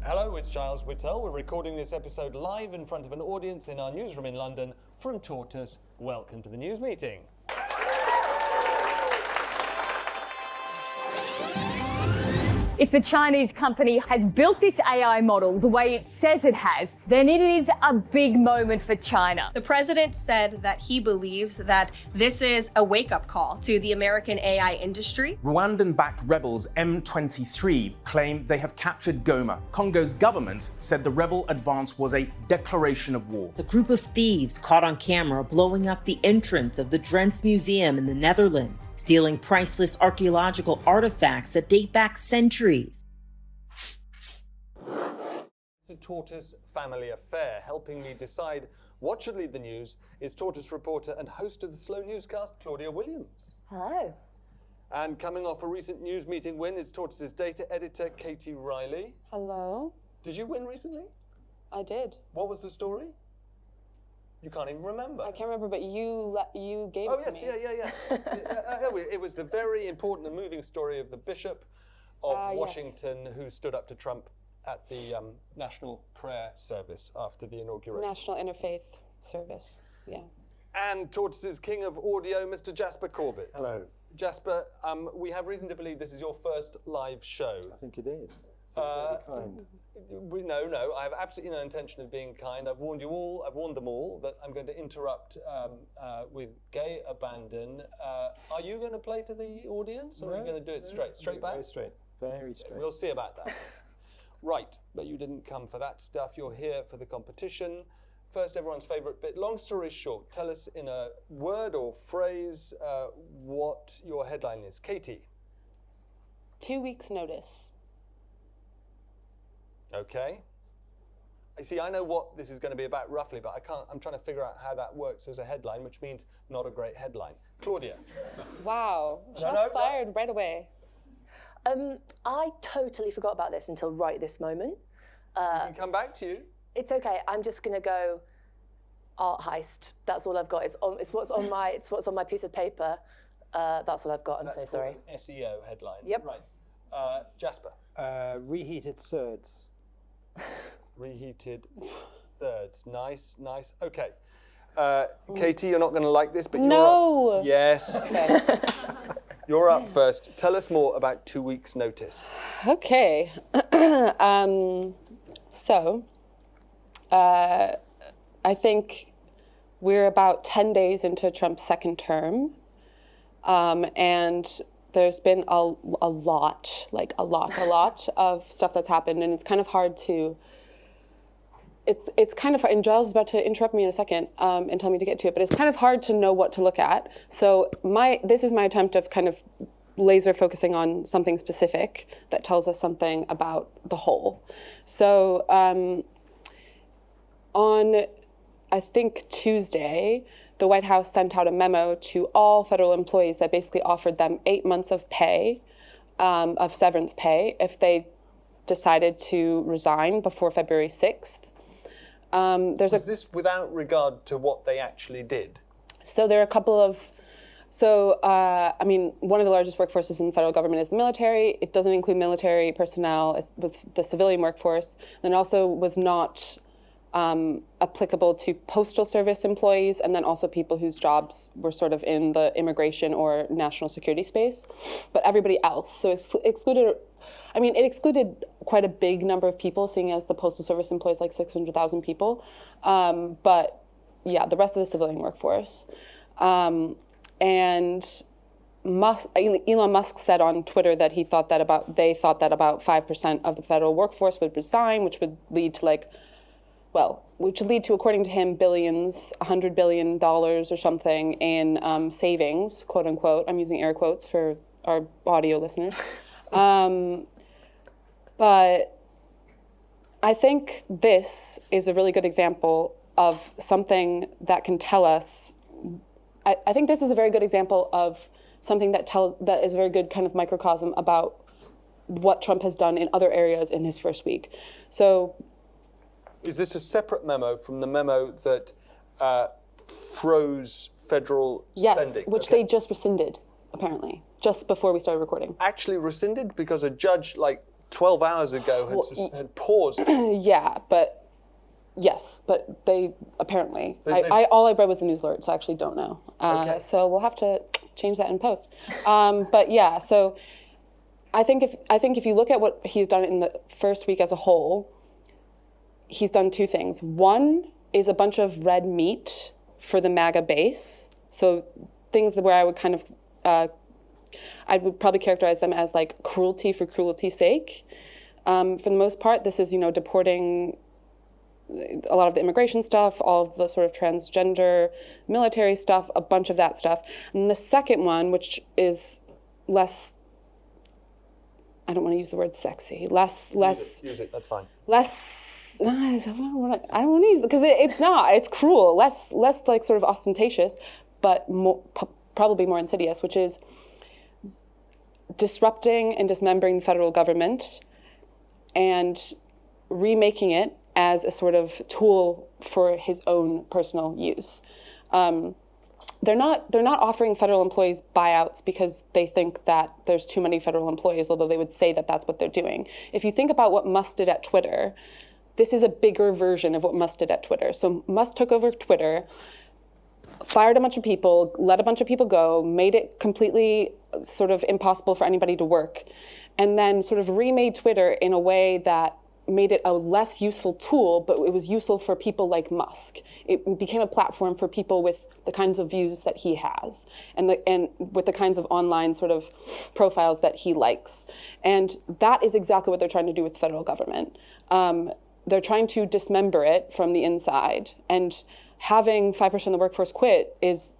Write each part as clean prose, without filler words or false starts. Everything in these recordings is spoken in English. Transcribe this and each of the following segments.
Hello, it's Giles Whittell. We're recording this episode live in front of an audience in our newsroom in London from Tortoise. Welcome to the news meeting. If the Chinese company has built this AI model the way it says it has, then it is a big moment for China. The president said that he believes that this is a wake-up call to the American AI industry. Rwandan-backed rebels M23 claim they have captured Goma. Congo's government said the rebel advance was a declaration of war. The group of thieves caught on camera blowing up the entrance of the Drents Museum in the Netherlands, stealing priceless archaeological artifacts that date back centuries. The Tortoise Family Affair. Helping me decide what should lead the news is Tortoise reporter and host of the Slow Newscast, Claudia Williams. Hello. And coming off a recent news meeting win is Tortoise's data editor, Katie Riley. Hello. Did you win recently? I did. What was the story? You can't even remember. I can't remember, but you gave Oh, it to yes, me. It was the very important and moving story of the Bishop of Washington who stood up to Trump at the National Prayer Service after the inauguration. National Interfaith Service, yeah. And Tortoise's king of audio, Mr. Jasper Corbett. Hello. Jasper, we have reason to believe this is your first live show. I think it is. So very kind. No, I have absolutely no intention of being kind. I've warned you all, I've warned them all that I'm going to interrupt with gay abandon. Are you going to play to the audience, or are you going to do it straight back? Very straight, very straight. We'll see about that. Right, but you didn't come for that stuff. You're here for the competition. First, everyone's favourite bit. Long story short, tell us in a word or phrase what your headline is. Katie. 2 weeks' notice. Okay. I know what this is going to be about roughly, but I'm trying to figure out how that works as a headline, which means not a great headline. Claudia. Wow. Shots fired right away. I totally forgot about this until right this moment. We can come back to you. It's okay. I'm just going to go art heist. That's all I've got. It's what's on my piece of paper. That's all I've got. I'm so sorry. An SEO headline. Yep. Right. Jasper. Reheated thirds. Reheated thirds. Nice. Okay. Katie, you're not going to like this, but you're up. Yes. Okay. You're up first. Tell us more about 2 weeks' notice. Okay. I think we're about 10 days into Trump's second term, and there's been a lot of stuff that's happened, and it's kind of hard to. It's kind of hard, and Giles is about to interrupt me in a second and tell me to get to it, but it's kind of hard to know what to look at. So this is my attempt of kind of laser focusing on something specific that tells us something about the whole. So on, I think, Tuesday, the White House sent out a memo to all federal employees that basically offered them 8 months of pay, of severance pay, if they decided to resign before February 6th. Was this without regard to what they actually did? So there are a couple of, one of the largest workforces in the federal government is the military. It doesn't include military personnel. It's with the civilian workforce. And also was not applicable to postal service employees, and then also people whose jobs were sort of in the immigration or national security space, but everybody else. So it excluded quite a big number of people, seeing as the Postal Service employs like 600,000 people. But yeah, the rest of the civilian workforce. And Elon Musk said on Twitter that they thought that about 5% of the federal workforce would resign, which would lead to, according to him, billions, $100 billion or something in savings, quote unquote. I'm using air quotes for our audio listeners. But I think this is a really good example of something that can tell us, I think this is a very good example of something that is a very good kind of microcosm about what Trump has done in other areas in his first week. So, is this a separate memo from the memo that froze federal spending? Yes, which they just rescinded, apparently, just before we started recording. Actually rescinded because a judge 12 hours ago had paused. Yeah, but yes, but they apparently. All I read was the news alert, so I actually don't know. Okay. So we'll have to change that in post. But yeah, so I think if you look at what he's done in the first week as a whole, he's done two things. One is a bunch of red meat for the MAGA base. So things where I would kind of, I would probably characterize them as like cruelty for cruelty's sake. For the most part, this is, deporting a lot of the immigration stuff, all of the sort of transgender military stuff, a bunch of that stuff. And the second one, which is less, I don't want to use the word sexy, less. Use it, that's fine. Less, I don't want to use it because it's cruel, less like sort of ostentatious, but probably more insidious, which is disrupting and dismembering the federal government and remaking it as a sort of tool for his own personal use. They're not offering federal employees buyouts because they think that there's too many federal employees, although they would say that that's what they're doing. If you think about what Musk did at Twitter, this is a bigger version of what Musk did at Twitter. So Musk took over Twitter, fired a bunch of people, let a bunch of people go, made it completely sort of impossible for anybody to work, and then sort of remade Twitter in a way that made it a less useful tool, but it was useful for people like Musk. It became a platform for people with the kinds of views that he has and with the kinds of online sort of profiles that he likes. And that is exactly what they're trying to do with the federal government. They're trying to dismember it from the inside. And having 5% of the workforce quit is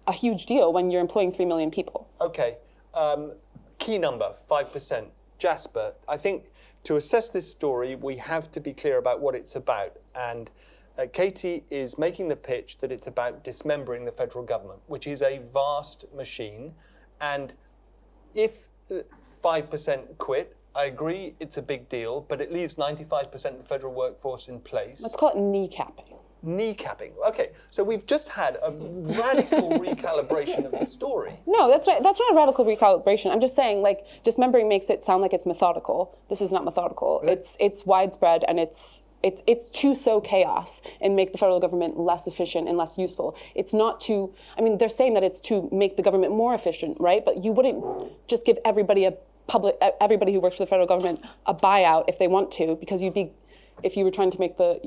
a huge deal when you're employing 3 million people. Okay. Key number, 5%. Jasper, I think to assess this story, we have to be clear about what it's about. And Katie is making the pitch that it's about dismembering the federal government, which is a vast machine. And if 5% quit, I agree it's a big deal, but it leaves 95% of the federal workforce in place. Let's call it kneecapping. Kneecapping. Okay, so we've just had a radical recalibration of the story. No, that's not a radical recalibration. I'm just saying, like, dismembering makes it sound like it's methodical. This is not methodical. Really? It's widespread, and it's to sow chaos and make the federal government less efficient and less useful. It's not to, they're saying that it's to make the government more efficient, right? But you wouldn't just give everybody who works for the federal government a buyout if they want to, because if you were trying to make they'd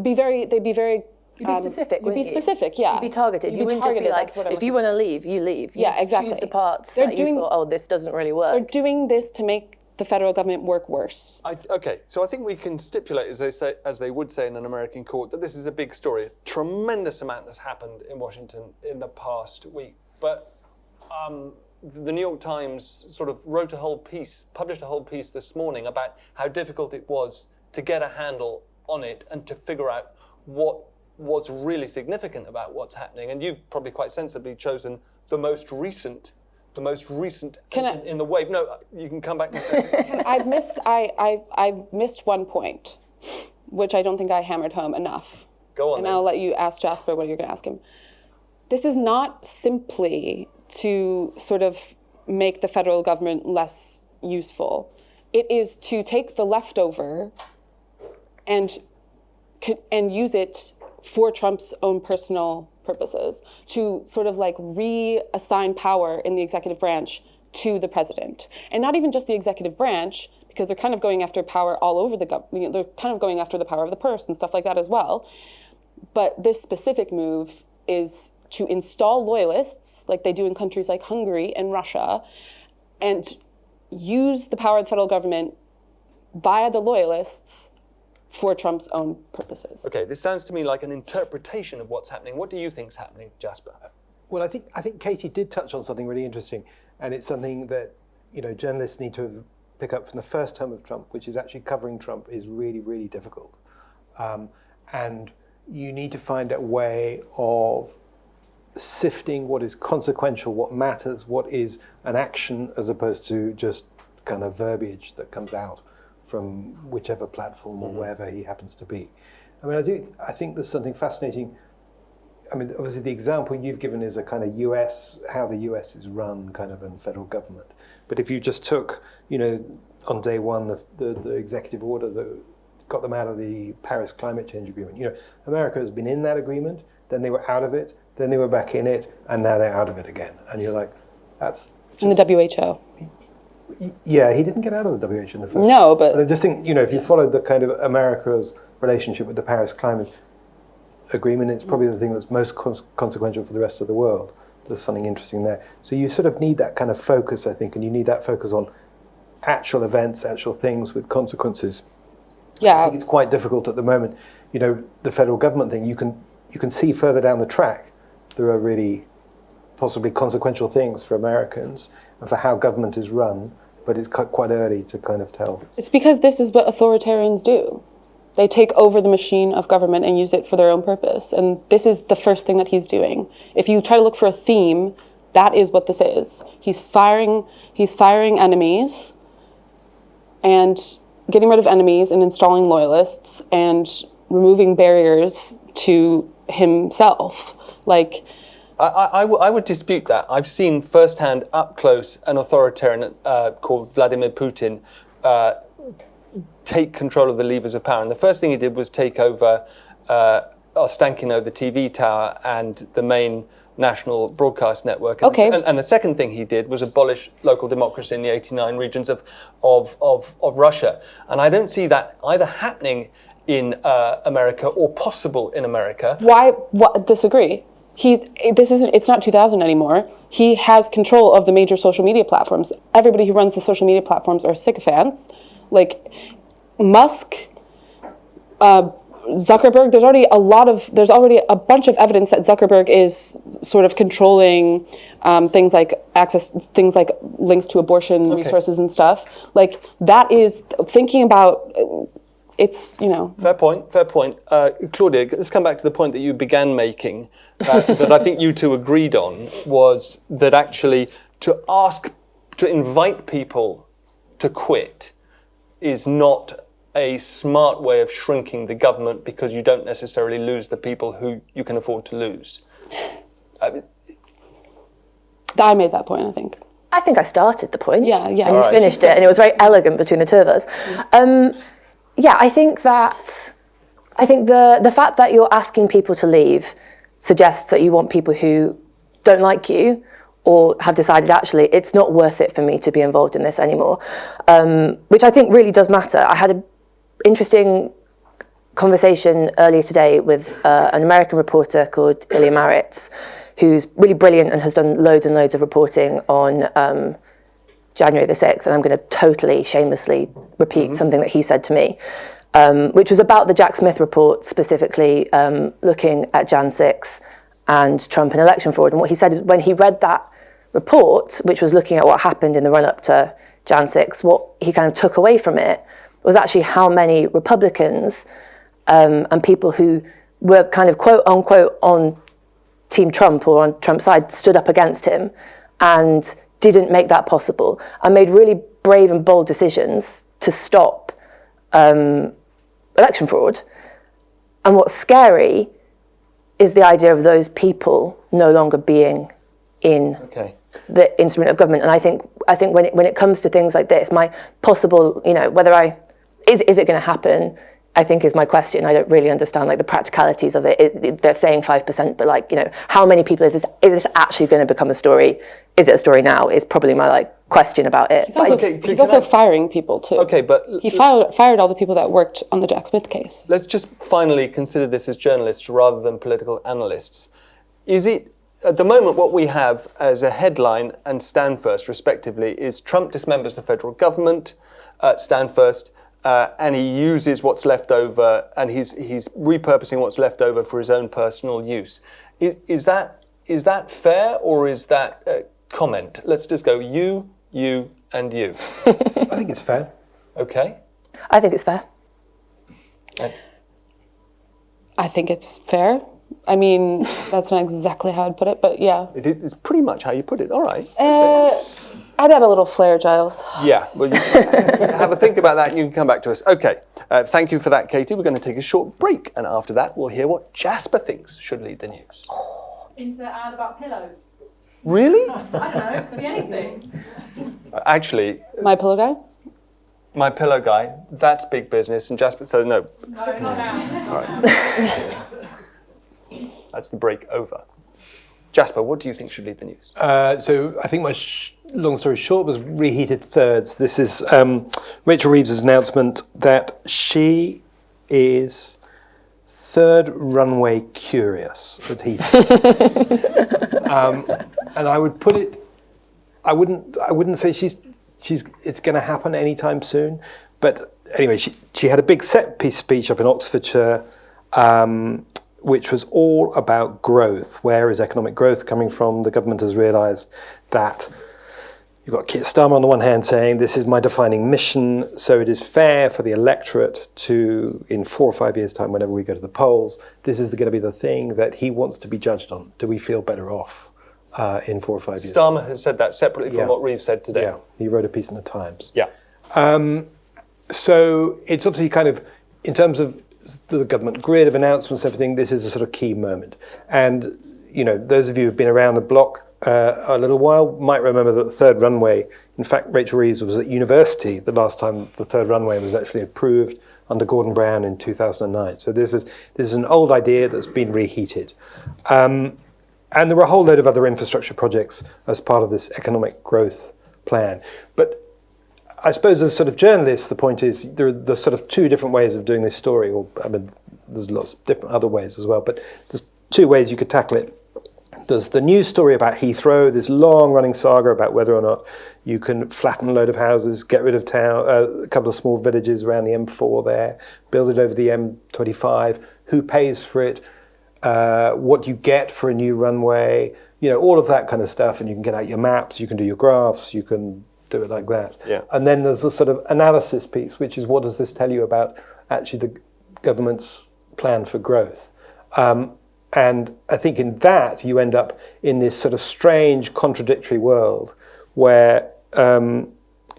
be very. You'd be specific. You'd be specific, yeah. You'd be targeted. You wouldn't just be like, if you want to leave, you leave. Yeah, exactly. Choose the parts that you thought, this doesn't really work. They're doing this to make the federal government work worse. Okay, so I think we can stipulate, as they would say in an American court, that this is a big story. A tremendous amount has happened in Washington in the past week, but. The New York Times sort of published a whole piece this morning about how difficult it was to get a handle on it and to figure out what was really significant about what's happening. And you've probably quite sensibly chosen the most recent in the wave. No, you can come back in a second. I missed one point, which I don't think I hammered home enough. Go on. And then. I'll let you ask Jasper what you're going to ask him. This is not simply to sort of make the federal government less useful. It is to take the leftover and use it for Trump's own personal purposes, to sort of like reassign power in the executive branch to the president. And not even just the executive branch, because they're kind of going after power all over the government. They're kind of going after the power of the purse and stuff like that as well. But this specific move is to install loyalists, like they do in countries like Hungary and Russia, and use the power of the federal government via the loyalists for Trump's own purposes. Okay, this sounds to me like an interpretation of what's happening. What do you think's happening, Jasper? Well, I think Katie did touch on something really interesting, and it's something that journalists need to pick up from the first term of Trump, which is actually covering Trump is really, really difficult, and you need to find a way of sifting what is consequential, what matters, what is an action, as opposed to just kind of verbiage that comes out from whichever platform or wherever he happens to be. I think there's something fascinating I mean, obviously the example you've given is a kind of US, how the US is run kind of in federal government. But if you just took, on day one, the executive order that got them out of the Paris Climate Change Agreement, America has been in that agreement, then they were out of it, then they were back in it, and now they're out of it again. And you're like, that's... In the WHO. Yeah, he didn't get out of the WHO in the first place. No, but I just think, if you followed the kind of America's relationship with the Paris Climate Agreement, it's probably the thing that's most consequential for the rest of the world. There's something interesting there. So you sort of need that kind of focus, I think, and you need that focus on actual events, actual things with consequences. yeah, I think it's quite difficult at the moment. The federal government thing, you can see further down the track there are really possibly consequential things for Americans and for how government is run, but it's quite early to kind of tell. it's because this is what authoritarians do. They take over the machine of government and use it for their own purpose. And this is the first thing that he's doing. If you try to look for a theme, that is what this is. He's firing enemies and getting rid of enemies and installing loyalists and removing barriers to himself. Like, I would dispute that. I've seen firsthand, up close, an authoritarian called Vladimir Putin take control of the levers of power. And the first thing he did was take over Ostankino, the TV tower, and the main national broadcast network. And, Okay. and the second thing he did was abolish local democracy in the 89 regions of Russia. And I don't see that either happening in America or possible in America. why? What? Disagree. It's not 2000 anymore. He has control of the major social media platforms. Everybody who runs the social media platforms are sycophants. Like Musk, Zuckerberg. There's already a bunch of evidence that Zuckerberg is sort of controlling things like links to abortion resources and stuff. Like that is thinking about. It's Fair point. Claudia, let's come back to the point that you began making, that I think you two agreed on, was that actually to invite people to quit is not a smart way of shrinking the government, because you don't necessarily lose the people who you can afford to lose. I made that point, I think. I think I started the point. Yeah. And you All right. finished it, and it was very elegant between the two of us. Yeah, I think the fact that you're asking people to leave suggests that you want people who don't like you or have decided, actually, it's not worth it for me to be involved in this anymore, which I think really does matter. I had an interesting conversation earlier today with an American reporter called Ilya Maritz, who's really brilliant and has done loads and loads of reporting on January the 6th, and I'm going to totally shamelessly repeat something that he said to me, which was about the Jack Smith report, specifically looking at Jan 6 and Trump and election fraud. And what he said when he read that report, which was looking at what happened in the run-up to Jan 6, what he kind of took away from it was actually how many Republicans and people who were kind of quote-unquote on Team Trump or on Trump's side stood up against him and didn't make that possible and made really brave and bold decisions to stop election fraud. And what's scary is the idea of those people no longer being in the instrument of government. And I think when it comes to things like this, my possible, whether is it going to happen, I think is my question. I don't really understand the practicalities of it. They're saying 5%, but how many people is this actually going to become a story? Is it a story now? Is probably my question about it. He's also firing people too. Okay, but he fired all the people that worked on the Jack Smith case. Let's just finally consider this as journalists rather than political analysts. Is it at the moment what we have as a headline and Stand First respectively is Trump dismembers the federal government, Stand First. And he uses what's left over, and he's repurposing what's left over for his own personal use. Is that fair, or is that comment? Let's just go you, and you. I think it's fair. Okay. I think it's fair. I think it's fair. I mean, that's not exactly how I'd put it, but yeah. It's pretty much how you put it. All right. I'd add a little flair, Giles. Yeah, well, you have a think about that and you can come back to us. Okay, thank you for that, Katie. We're going to take a short break, and after that, we'll hear what Jasper thinks should lead the news. Into ad about pillows. Really? I don't know, could be anything. Actually, My pillow guy? My Pillow guy, that's big business, and Jasper, so no. No, not now. All right. That's the break over. Jasper, what do you think should lead the news? So I think my long story short was reheated thirds. This is Rachel Reeves' announcement that she is third runway curious at Heathrow. And I would put it, I wouldn't say it's going to happen anytime soon, but anyway, she had a big set piece speech up in Oxfordshire, which was all about growth. Where is economic growth coming from? The government has realised that you've got Keir Starmer on the one hand saying, this is my defining mission, so it is fair for the electorate to, in 4 or 5 years' time, whenever we go to the polls, this is going to be the thing that he wants to be judged on. Do we feel better off in 4 or 5 years? Starmer has said that separately from what Reeves said today. Yeah, he wrote a piece in the Times. Yeah. So it's obviously kind of, in terms of the government grid of announcements, everything, this is a sort of key moment. And, you know, those of you who've been around the block a little while might remember that the third runway, in fact, Rachel Reeves was at university the last time the third runway was actually approved under Gordon Brown in 2009. So this is an old idea that's been reheated. And there were a whole load of other infrastructure projects as part of this economic growth plan. But I suppose as sort of journalists, the point is there are the sort of two different ways of doing this story, or I mean, there's lots of different other ways as well, but there's two ways you could tackle it. There's the news story about Heathrow, this long-running saga about whether or not you can flatten a load of houses, get rid of town, a couple of small villages around the M4 there, build it over the M25, who pays for it, what you get for a new runway, you know, all of that kind of stuff, and you can get out your maps, you can do your graphs, you can do it like that. Yeah. And then there's a sort of analysis piece, which is what does this tell you about actually the government's plan for growth? And I think in that you end up in this sort of strange contradictory world where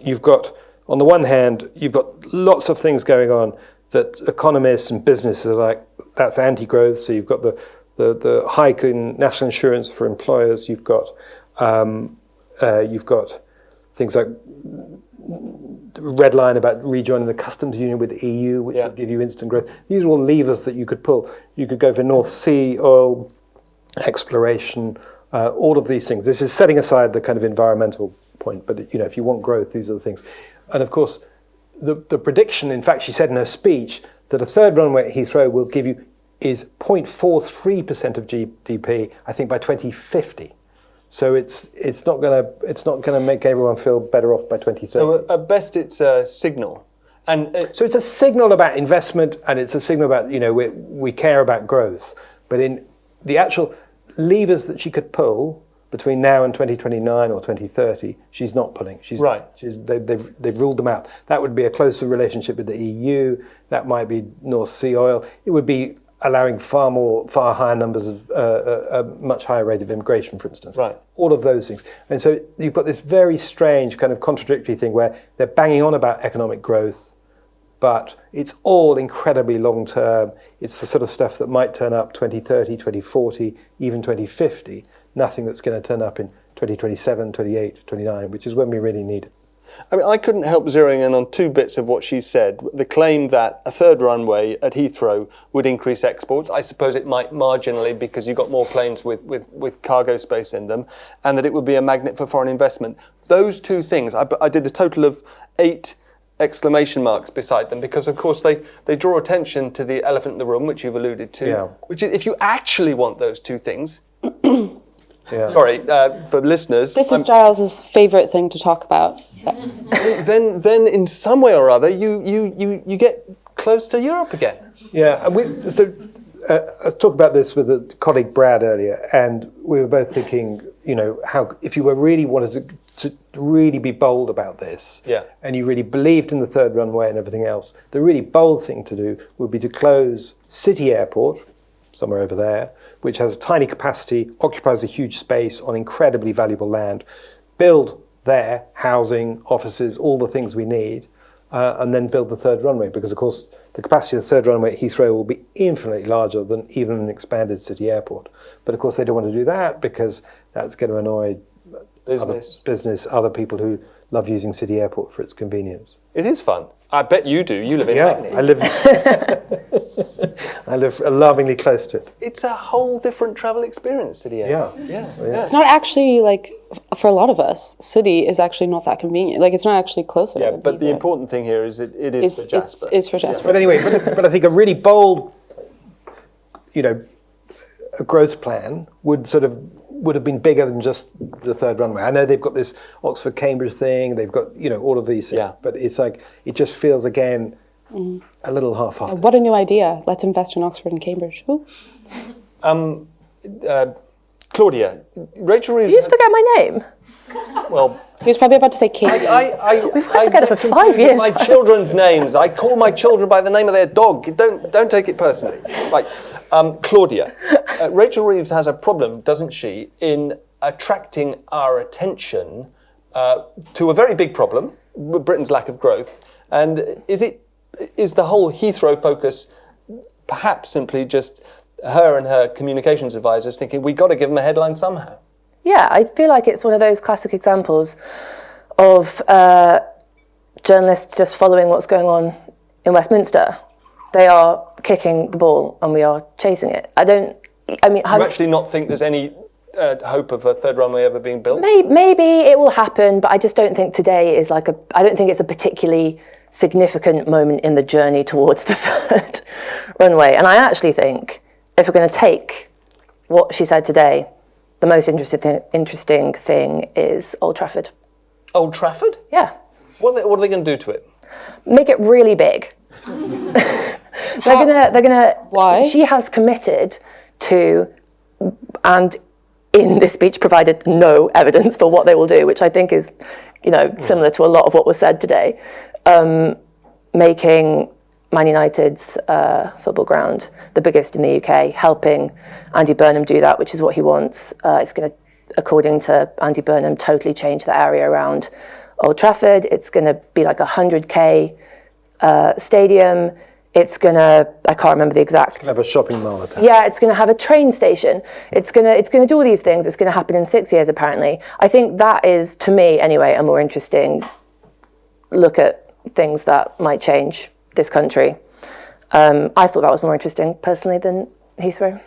you've got, on the one hand, you've got lots of things going on that economists and businesses are like, that's anti-growth. So you've got the hike in national insurance for employers. You've got things like red line about rejoining the customs union with the EU, which would give you instant growth. These are all levers that you could pull. You could go for North Sea oil exploration, all of these things. This is setting aside the kind of environmental point, but you know, if you want growth, these are the things. And of course, the prediction, in fact, she said in her speech that a third runway at Heathrow will give you is 0.43% of GDP, I think, by 2050. So it's not gonna make everyone feel better off by 2030. So at best, it's a signal, and so it's a signal about investment, and it's a signal about, you know, we care about growth. But in the actual levers that she could pull between now and 2029 or 2030, she's not pulling. They've ruled them out. That would be a closer relationship with the EU. That might be North Sea oil. It would be allowing far higher numbers of a much higher rate of immigration, for instance. Right. All of those things. And so you've got this very strange kind of contradictory thing where they're banging on about economic growth, but it's all incredibly long term. It's the sort of stuff that might turn up 2030, 2040, even 2050. Nothing that's going to turn up in 2027, 28, 29, which is when we really need it. I mean, I couldn't help zeroing in on two bits of what she said. The claim that a third runway at Heathrow would increase exports. I suppose it might marginally because you've got more planes with cargo space in them, and that it would be a magnet for foreign investment. Those two things, I did a total of 8 exclamation marks beside them because, of course, they draw attention to the elephant in the room, which you've alluded to, which is if you actually want those two things... Sorry, for listeners. This is Giles's favorite thing to talk about. Then in some way or other, you get close to Europe again. Yeah, and I was talking about this with a colleague Brad earlier, and we were both thinking, you know, how if you were really wanted to really be bold about this, and you really believed in the third runway and everything else, the really bold thing to do would be to close City Airport, somewhere over there, which has a tiny capacity, occupies a huge space on incredibly valuable land, build there, housing, offices, all the things we need, and then build the third runway, because of course the capacity of the third runway at Heathrow will be infinitely larger than even an expanded city airport. But of course they don't want to do that because that's going to annoy other people who love using City Airport for its convenience. It is fun. I bet you do. You live in Hackney. I live lovingly close to it. It's a whole different travel experience, City Airport. Yeah. It's not actually like, for a lot of us, City is actually not that convenient. Like, it's not actually closer. Yeah, but the important thing here is it is for Jasper. It's for Jasper. But anyway, but I think a really bold, a growth plan would have been bigger than just the third runway. I know they've got this Oxford-Cambridge thing, they've got, all of these things, but it's like, it just feels, again, a little half-hearted. What a new idea. Let's invest in Oxford and Cambridge. Ooh. Claudia, Rachel Reeves... Did you just forget my name? Well... He was probably about to say Kate. We've worked together for 5 years. My children's names. I call my children by the name of their dog. Don't take it personally. Right. Claudia, Rachel Reeves has a problem, doesn't she, in attracting our attention to a very big problem, Britain's lack of growth. And is the whole Heathrow focus perhaps simply just her and her communications advisors thinking we've got to give them a headline somehow? Yeah, I feel like it's one of those classic examples of journalists just following what's going on in Westminster. They are kicking the ball and we are chasing it. Do you actually not think there's any hope of a third runway ever being built? Maybe it will happen, but I just don't think today is I don't think it's a particularly significant moment in the journey towards the third runway. And I actually think if we're going to take what she said today, the most interesting thing is Old Trafford. Old Trafford? Yeah. What are they going to do to it? Make it really big. They're gonna. Why? She has committed to, and in this speech provided no evidence for what they will do, which I think is, similar to a lot of what was said today. Making Man United's football ground the biggest in the UK, helping Andy Burnham do that, which is what he wants. It's going to, according to Andy Burnham, totally change the area around Old Trafford. It's going to be like 100k stadium. It's going to, I can't remember the exact. It's going to have a shopping mall attached. Yeah, it's going to have a train station. It's going to do all these things. It's going to happen in 6 years, apparently. I think that is, to me anyway, a more interesting look at things that might change this country. I thought that was more interesting, personally, than Heathrow.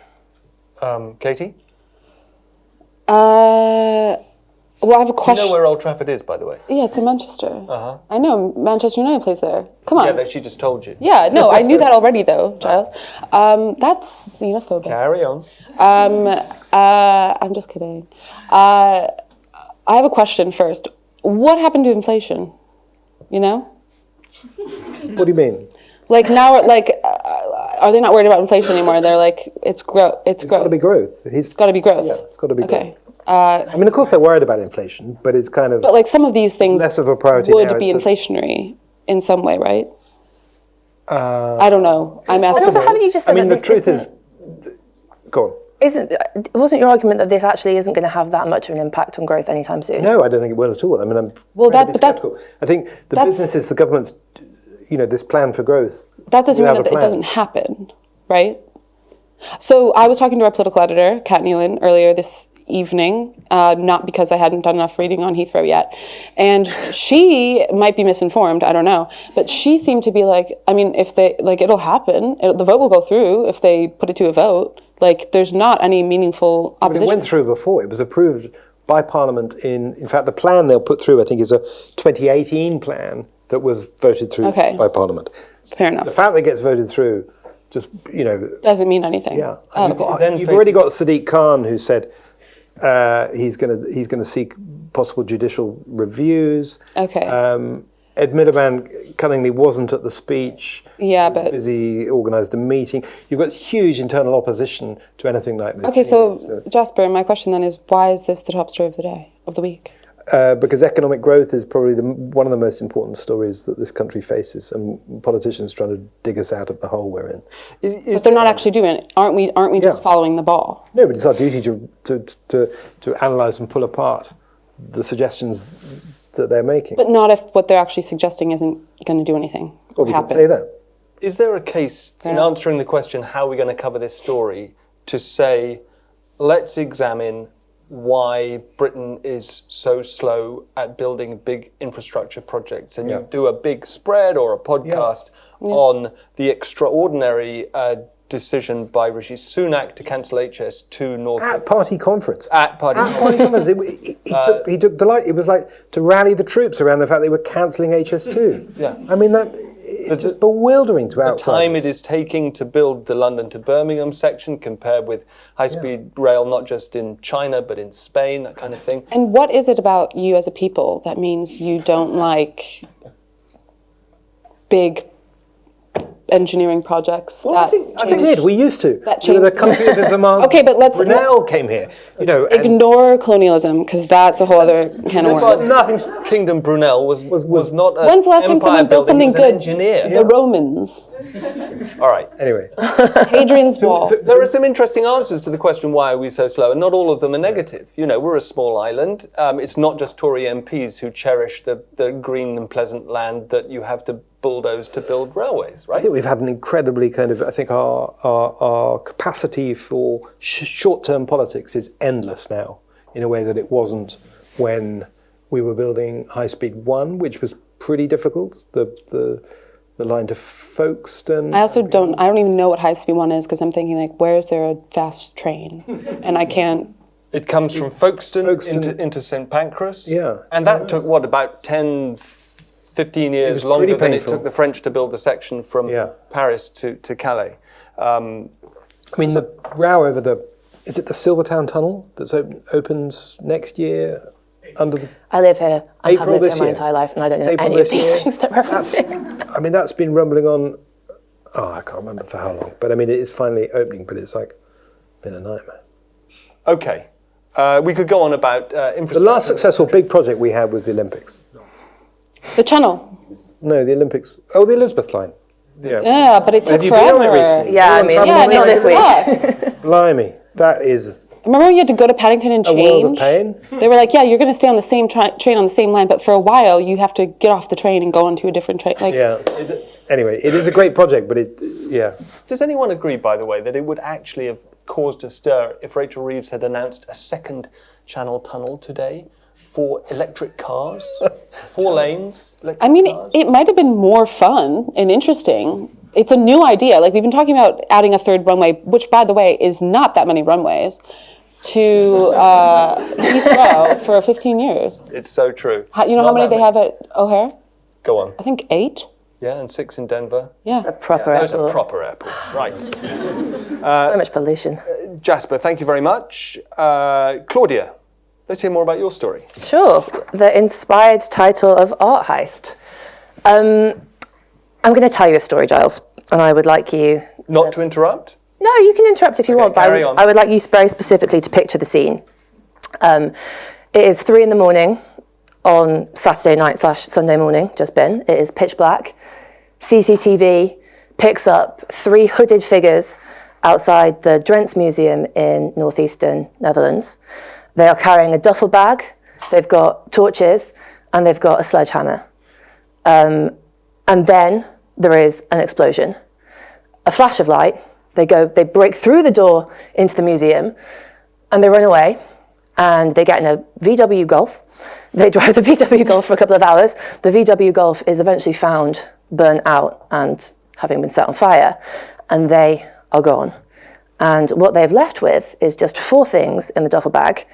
Katie? Well, I have a question. Do you know where Old Trafford is, by the way? Yeah, it's in Manchester. I know, Manchester United plays there. Come on. Yeah, she just told you. Yeah, no, I knew that already, though, Giles. That's xenophobic. Carry on. I'm just kidding. I have a question first. What happened to inflation? What do you mean? Like now, are they not worried about inflation anymore? They're like, it's growth. It's got to be growth. It's got to be growth. Yeah, it's got to be okay. growth. Of course they're worried about inflation, but it's kind of. But like some of these things less of a priority would now. be inflationary in some way, right? I don't know. I'm asking. Also, haven't you just said that the truth is. Go on. Wasn't your argument that this actually isn't going to have that much of an impact on growth anytime soon? No, I don't think it will at all. I'm skeptical. I think the businesses, the government's, this plan for growth. That's assuming that it doesn't happen, right? So I was talking to our political editor, Kat Nealon, earlier this evening, not because I hadn't done enough reading on Heathrow yet, and she might be misinformed, I don't know, but she seemed to be like, if they, it'll happen, the vote will go through if they put it to a vote. There's not any meaningful opposition. But it went through before. It was approved by Parliament in fact, the plan they'll put through, I think, is a 2018 plan that was voted through by Parliament. Fair enough. The fact that it gets voted through just, doesn't mean anything. Yeah. You've already got Sadiq Khan, who said he's going to seek possible judicial reviews. Okay. Ed Miliband cunningly wasn't at the speech. Yeah, but busy, organised a meeting. You've got huge internal opposition to anything like this. Okay, so Jasper, my question then is, why is this the top story of the day, of the week? Because economic growth is probably one of the most important stories that this country faces, and politicians trying to dig us out of the hole we're in. But they're not actually doing it. Aren't we just following the ball? No, but it's our duty to analyse and pull apart the suggestions that they're making. But not if what they're actually suggesting isn't going to do anything. Well, we can say that. Is there a case in answering the question, how are we going to cover this story, to say, let's examine why Britain is so slow at building big infrastructure projects, and you do a big spread or a podcast on the extraordinary decision by Rishi Sunak to cancel HS2 North At party conference. At party conference. He took delight. It was like to rally the troops around the fact they were cancelling HS2. Yeah. I mean, it's just bewildering to outsiders. The time it is taking to build the London to Birmingham section compared with high-speed rail, not just in China, but in Spain, that kind of thing. And what is it about you as a people that means you don't like big engineering projects? Well, I think we did. We used to. That we were the changed. country of demand. Okay, but let's Brunel came here. ignore colonialism, because that's a whole other can of worms. Nothing. Kingdom Brunel was not. When's the last time someone built something good? Engineer. The Romans. All right. Anyway, Hadrian's Wall. There are some interesting answers to the question, why are we so slow? And not all of them are negative. You know, we're a small island. It's not just Tory MPs who cherish the green and pleasant land that you have to bulldoze to build railways, right? I think we've had an incredibly I think our capacity for short-term politics is endless now, in a way that it wasn't when we were building High Speed 1, which was pretty difficult. The line to Folkestone. I don't even know what High Speed 1 is, because I'm thinking, like, where is there a fast train? And I can't. It comes from Folkestone into St. Pancras. Yeah. And that took, about 10, 15 years longer than it took the French to build the section from Paris to Calais. I mean, the row over is it the Silvertown Tunnel that opens next year? I live here. I have lived here my year. entire life, and I don't know April any of this these year. things that we're referencing. I mean, that's been rumbling on. I can't remember for how long, but I mean, it is finally opening. But it's been a nightmare. Okay, we could go on about infrastructure. The last successful big project we had was the Olympics. The Channel. No, the Olympics. Oh, the Elizabeth line. Yeah, but it took Have you been on it forever. recently? Yeah, I mean, not this week. Blimey, that is Remember when you had to go to Paddington and change? a world of pain. They were like, yeah, you're going to stay on the same train on the same line, but for a while you have to get off the train and go onto a different train. Like, Yeah. Anyway, it is a great project, but Does anyone agree, by the way, that it would actually have caused a stir if Rachel Reeves had announced a second Channel tunnel today for electric cars, 4 lanes? I mean, cars? it might have been more fun and interesting. It's a new idea. Like, we've been talking about adding a third runway, which, by the way, is not that many runways, to Heathrow for 15 years. It's so true. You know how many they have at O'Hare? Go on. I think 8. Yeah, and 6 in Denver. Yeah. It's a proper Those are airport. proper airports, right. So much pollution. Jasper, thank you very much. Claudia, let's hear more about your story. Sure. The inspired title of Art Heist. I'm going to tell you a story, Giles, and I would like you... Not to interrupt? No, you can interrupt if you want, but carry on. I would like you very specifically to picture the scene. It is 3 a.m. on Saturday night / Sunday morning, just been. It is pitch black. CCTV picks up 3 hooded figures outside the Drents Museum in northeastern Netherlands. They are carrying a duffel bag, they've got torches, and they've got a sledgehammer. And then there is an explosion. A flash of light, they break through the door into the museum, and they run away, and they get in a VW Golf. They drive the VW Golf for a couple of hours. The VW Golf is eventually found burnt out and having been set on fire, and they are gone. And what they've left with is just 4 things in the duffel bag,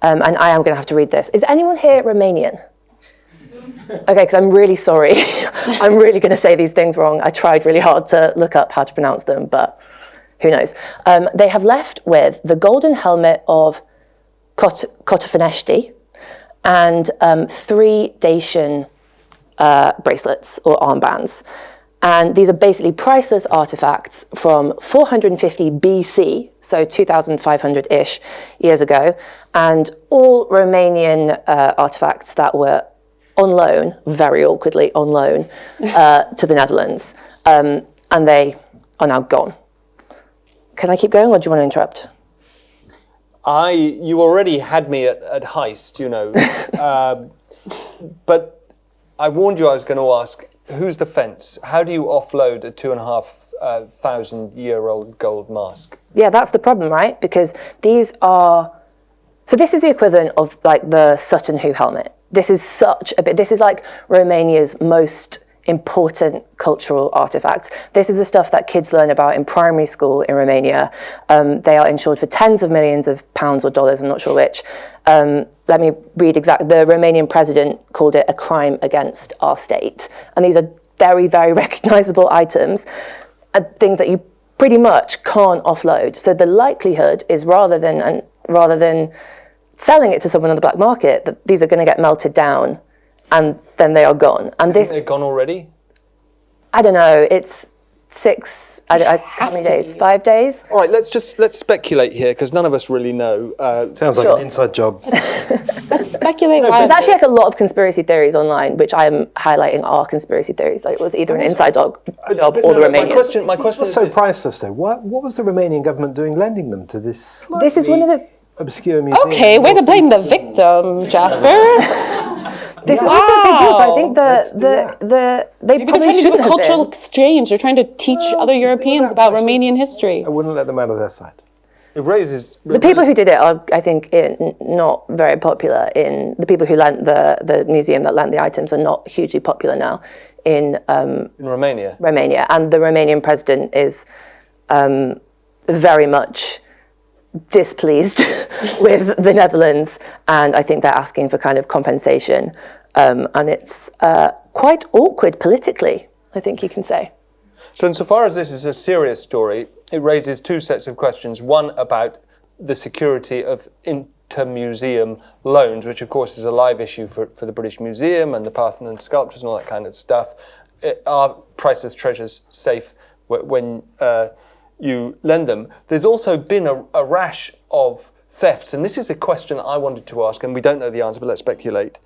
and I am going to have to read this. Is anyone here Romanian? Okay, because I'm really sorry. I'm really going to say these things wrong. I tried really hard to look up how to pronounce them, but who knows. They have left with the golden helmet of Cotofaneshti and 3 Dacian bracelets or armbands. And these are basically priceless artifacts from 450 BC, so 2,500-ish years ago, and all Romanian artifacts that were on loan, very awkwardly on loan, to the Netherlands. And they are now gone. Can I keep going, or do you want to interrupt? You already had me at heist, you know. But I warned you I was going to ask, who's the fence? How do you offload a 2,500-year-old gold mask? Yeah, that's the problem, right? Because these are... So this is the equivalent of like the Sutton Hoo helmet. This is this is like Romania's most important cultural artifacts. This is the stuff that kids learn about in primary school in Romania. They are insured for tens of millions of pounds or dollars, I'm not sure which. Let me read exactly. The Romanian president called it a crime against our state. And these are very, very recognizable items, things that you pretty much can't offload. So the likelihood is rather than selling it to someone on the black market, that these are going to get melted down and then they are gone. And They're gone already? I don't know, it's how many days? 5 days? All right, let's speculate here, because none of us really know. Sounds like an inside job. Let's speculate why. There's actually like a lot of conspiracy theories online, which I'm highlighting are conspiracy theories. Like it was either an inside job or the Romanians. My question is so this. priceless, though. What was the Romanian government doing lending them to this? This is one of the... obscure museum. Okay, way to blame the victim, Jasper. This is also a big deal. So I think they Maybe they're probably trying to do shouldn't a have cultural been. exchange. They're trying to teach other Europeans about Romanian history. I wouldn't let them out of their sight. It raises... The people who did it are, I think, not very popular. The people who lent the museum that lent the items are not hugely popular now in Romania. Romania, and the Romanian president is very much displeased with the Netherlands, and I think they're asking for kind of compensation, and it's quite awkward politically, I think you can say. So insofar as this is a serious story, it raises two sets of questions. One about the security of inter-museum loans, which of course is a live issue for the British Museum and the Parthenon sculptures and all that kind of stuff. Are priceless treasures safe when you lend them? There's also been a rash of thefts, and this is a question I wanted to ask, and we don't know the answer, but let's speculate.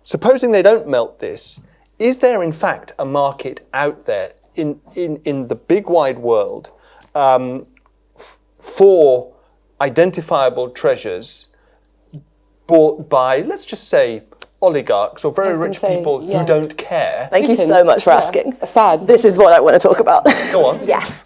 Supposing they don't melt this, is there in fact a market out there in the big wide world for identifiable treasures bought by, let's just say, oligarchs or very rich people who don't care? Thank you so much for asking. Assad. This is what I want to talk about. Go on. Yes.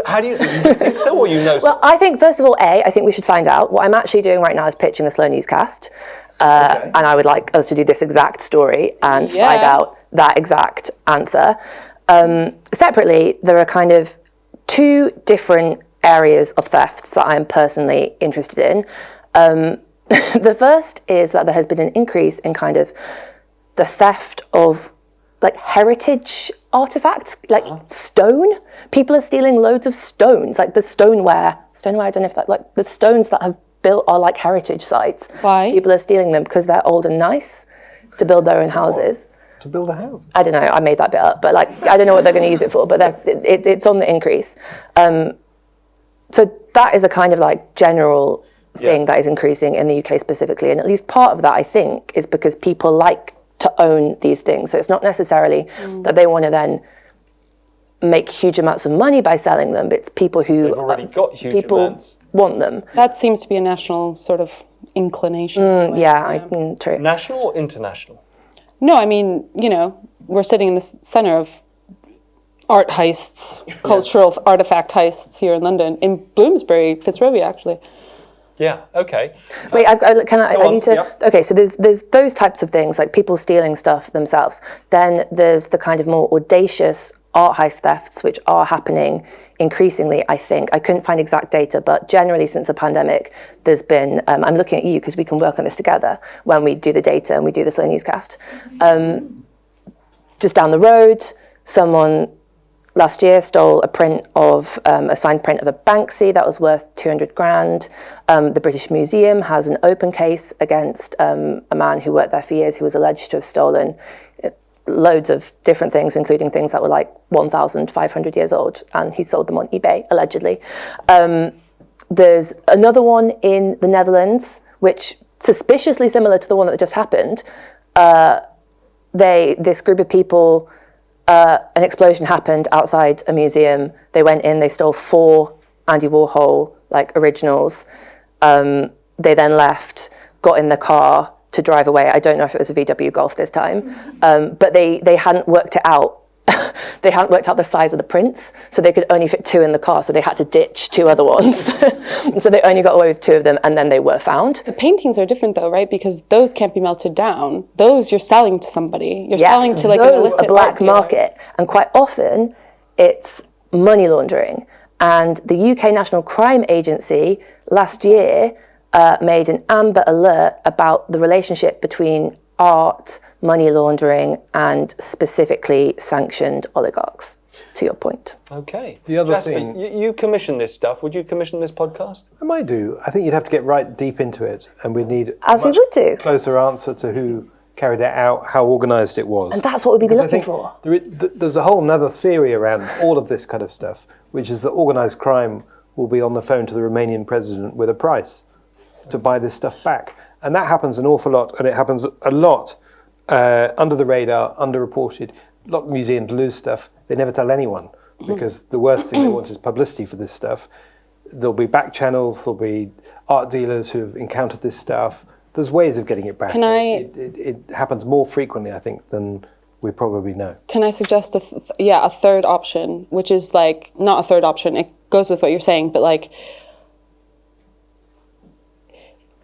How do you just think so, or you know so? Well, I think, first of all, I think we should find out. What I'm actually doing right now is pitching a Slow Newscast. And I would like us to do this exact story and find out that exact answer. Separately, there are kind of two different areas of thefts that I'm personally interested in. The first is that there has been an increase in kind of the theft of like heritage artifacts, like stone. People are stealing loads of stones, like the stoneware, I don't know if that, like the stones that have built are like heritage sites. Why? People are stealing them because they're old and nice to build their own houses. To build a house? I don't know, I made that bit up, but like, I don't know what they're going to use it for, but it's on the increase. So that is a kind of like general thing that is increasing in the UK specifically, and at least part of that, I think, is because people like to own these things. So it's not necessarily that they want to then make huge amounts of money by selling them, but it's people who They've already got huge amounts. want them. That seems to be a national sort of inclination. True. National or international? No, I mean, we're sitting in the center of art heists, cultural artifact heists here in London, in Bloomsbury, Fitzrovia, actually. Yeah, okay. Wait, I need to... Yep. Okay, so there's those types of things, like people stealing stuff themselves. Then there's the kind of more audacious art heist thefts, which are happening increasingly, I think. I couldn't find exact data, but generally since the pandemic, there's been... I'm looking at you because we can work on this together when we do the data and we do the Slow Newscast. Just down the road, someone... last year stole a signed print of a Banksy that was worth 200 grand. The British Museum has an open case against a man who worked there for years who was alleged to have stolen loads of different things, including things that were like 1,500 years old, and he sold them on eBay, allegedly. There's another one in the Netherlands, which suspiciously similar to the one that just happened. This group of people... an explosion happened outside a museum. They went in, they stole 4 Andy Warhol like originals. They then left, got in the car to drive away. I don't know if it was a VW Golf this time, but they hadn't worked it out. They hadn't worked out the size of the prints, so they could only fit 2 in the car, so they had to ditch 2 other ones. So they only got away with 2 of them, and then they were found. The paintings are different though, right? Because those can't be melted down. Those you're selling to somebody. You're selling to like an those illicit a black art dealer. market, and quite often it's money laundering. And the UK National Crime Agency last year made an Amber Alert about the relationship between art, money laundering, and specifically sanctioned oligarchs, to your point. Okay. The other Jasper, thing- you commission this stuff. Would you commission this podcast? I might do. I think you'd have to get right deep into it, and we'd need As a we much would do. closer answer to who carried it out, how organised it was. And that's what we'd be Because I looking think for. There's a whole other theory around all of this kind of stuff, which is that organised crime will be on the phone to the Romanian president with a price to buy this stuff back. And that happens an awful lot, and it happens a lot under the radar, underreported. A lot of museums lose stuff. They never tell anyone, because the worst thing they want is publicity for this stuff. There'll be back channels, there'll be art dealers who have encountered this stuff. There's ways of getting it back. It happens more frequently, I think, than we probably know. Can I suggest a third option, which is like, not a third option, it goes with what you're saying, but like,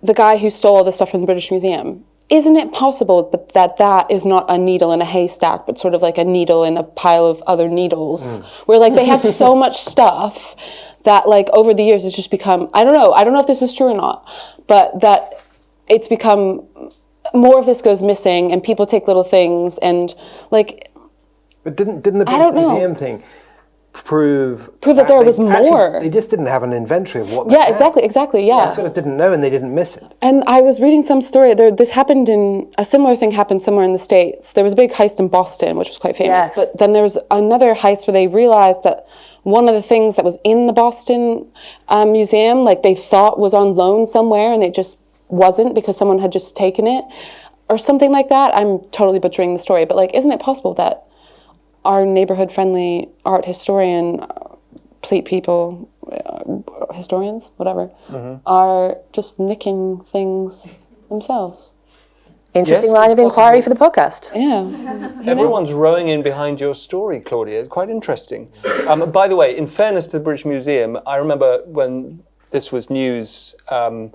the guy who stole all the stuff from the British Museum, isn't it possible that is not a needle in a haystack, but sort of like a needle in a pile of other needles, where like they have so much stuff that like over the years it's just become, I don't know if this is true or not, but that it's become, more of this goes missing and people take little things and like. But didn't the British Museum thing prove that there was more? They just didn't have an inventory of what they had. Exactly, yeah. They sort of didn't know and they didn't miss it. And I was reading some story, a similar thing happened somewhere in the States. There was a big heist in Boston, which was quite famous. Yes. But then there was another heist where they realized that one of the things that was in the Boston museum, like they thought was on loan somewhere and it just wasn't because someone had just taken it or something like that. I'm totally butchering the story, but like, isn't it possible that our neighborhood-friendly art historian, people, historians, whatever, are just nicking things themselves? Interesting Yes, line of it's inquiry possible. for the podcast. Yeah. Everyone's rowing in behind your story, Claudia. It's quite interesting. By the way, in fairness to the British Museum, I remember when this was news, an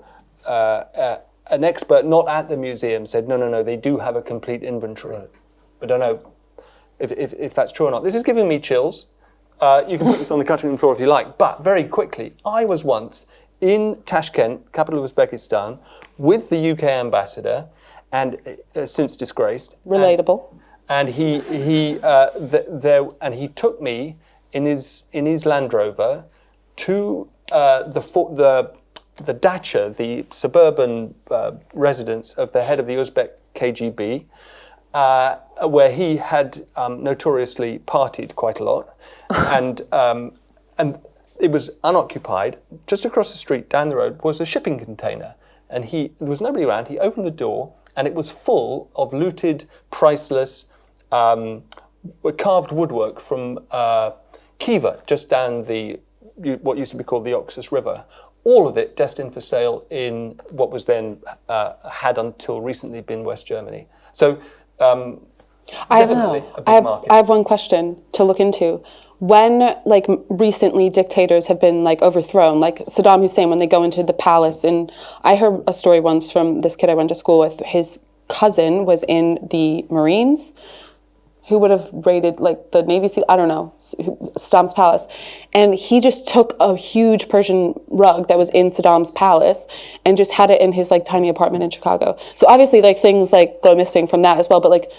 expert not at the museum said, no, they do have a complete inventory. But I don't know if that's true or not. This is giving me chills. You can put this on the cutting room floor if you like. But very quickly, I was once in Tashkent, capital of Uzbekistan, with the UK ambassador, and since disgraced. Relatable. And he took me in his Land Rover to the dacha, the suburban residence of the head of the Uzbek KGB, where he had notoriously partied quite a lot, and it was unoccupied. Just across the street, down the road, was a shipping container, and there was nobody around. He opened the door, and it was full of looted, priceless, carved woodwork from Khiva, just down what used to be called the Oxus River. All of it destined for sale in what was then had until recently been West Germany. So definitely a big market. I have one question to look into. When like recently dictators have been like overthrown, like Saddam Hussein, when they go into the palace, and I heard a story once from this kid I went to school with. His cousin was in the Marines, who would have raided like the Navy SEAL, I don't know, Saddam's palace. And he just took a huge Persian rug that was in Saddam's palace and just had it in his like tiny apartment in Chicago. So obviously like things like go missing from that as well, but like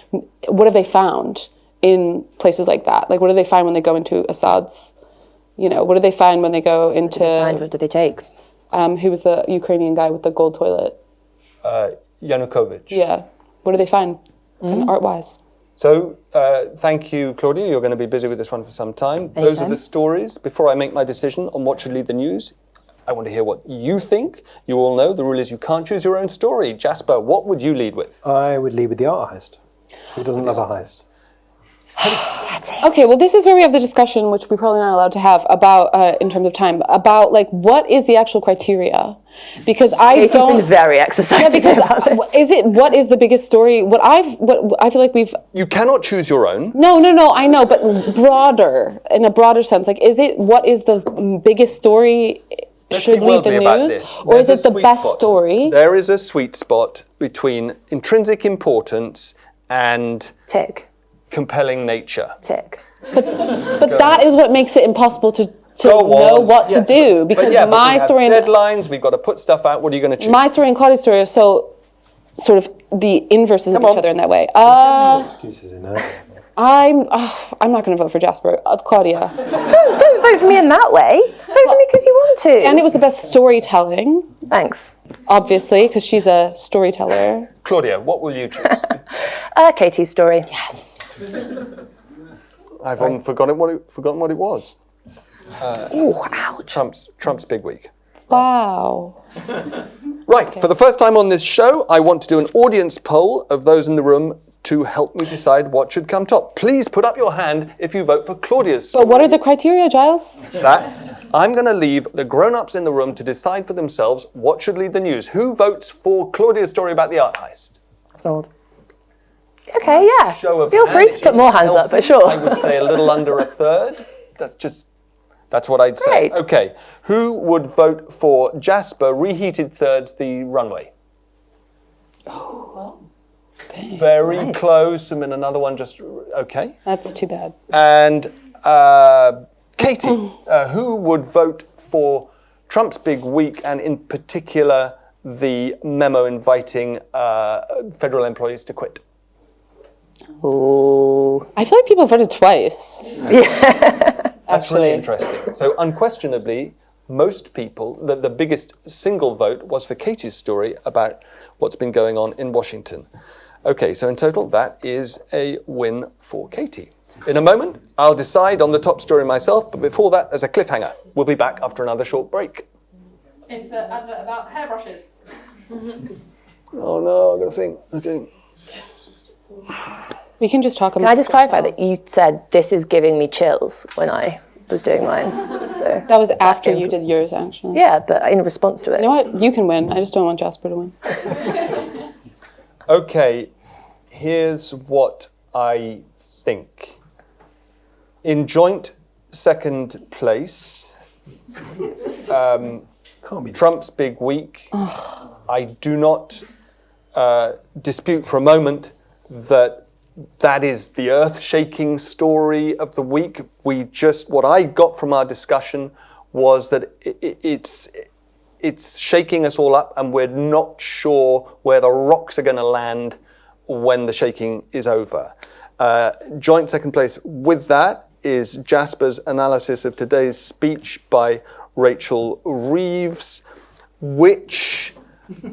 what have they found in places like that? Like what do they find when they go into Assad's, what do they find when they go into... What did they take? Who was the Ukrainian guy with the gold toilet? Yanukovych. Yeah. What do they find art-wise? So thank you, Claudia. You're going to be busy with this one for some time. Those are the stories. Before I make my decision on what should lead the news, I want to hear what you think. You all know the rule is you can't choose your own story. Jasper, what would you lead with? I would lead with the art heist. Who doesn't love a heist? Okay, well, this is where we have the discussion, which we're probably not allowed to have, about, in terms of time, about, like, what is the actual criteria? Because Katie's been very exercised because about this. what is the biggest story? What I feel like we've... You cannot choose your own. No, I know, but in a broader sense, like, what is the biggest story should lead the news? Or is it the best story? There is a sweet spot between intrinsic importance and Tick. compelling nature. Tick. But that is what makes it impossible to know what to do, because my story and deadlines, we've got to put stuff out. What are you going to choose? my story and Claudia's story are so sort of the inverses of each other in that way. Excuses in there. I'm not going to vote for Jasper. Claudia. Don't vote for me in that way. Vote for me because you want to. And it was the best storytelling, Thanks. obviously, because she's a storyteller. Claudia, what will you choose? Katie's story. Yes. I've forgotten what it was. Ouch. Trump's big week. Wow. Right, for the first time on this show, I want to do an audience poll of those in the room to help me decide what should come top. Please put up your hand if you vote for Claudia's story. But what are the criteria, Giles? I'm going to leave the grown-ups in the room to decide for themselves what should lead the news. Who votes for Claudia's story about the art heist? Lord. Okay, yeah. Show of Feel free hands. to put more hands up, but sure. I would say a little under a third. That's what I'd say. Great. Okay, who would vote for Jasper reheated thirds the runway? Okay. Very close, and then another one just okay. That's too bad. And Katie, who would vote for Trump's big week, and in particular the memo inviting federal employees to quit? Ooh. I feel like people voted twice. That's really interesting. So unquestionably, most people, the biggest single vote was for Katie's story about what's been going on in Washington. Okay, so in total, that is a win for Katie. In a moment, I'll decide on the top story myself, but before that, there's a cliffhanger. We'll be back after another short break. It's an advert about hairbrushes. Oh no, I've got to think. Okay. We can just talk about Can I just clarify that you said this is giving me chills when I was doing mine? So that was after you did yours, actually. Yeah, but in response to it. You know what? You can win. I just don't want Jasper to win. Okay, here's what I think. In joint second place, Trump's big week. I do not dispute for a moment that is the earth-shaking story of the week. What I got from our discussion was that it's shaking us all up, and we're not sure where the rocks are going to land when the shaking is over. Joint second place with that is Jasper's analysis of today's speech by Rachel Reeves, which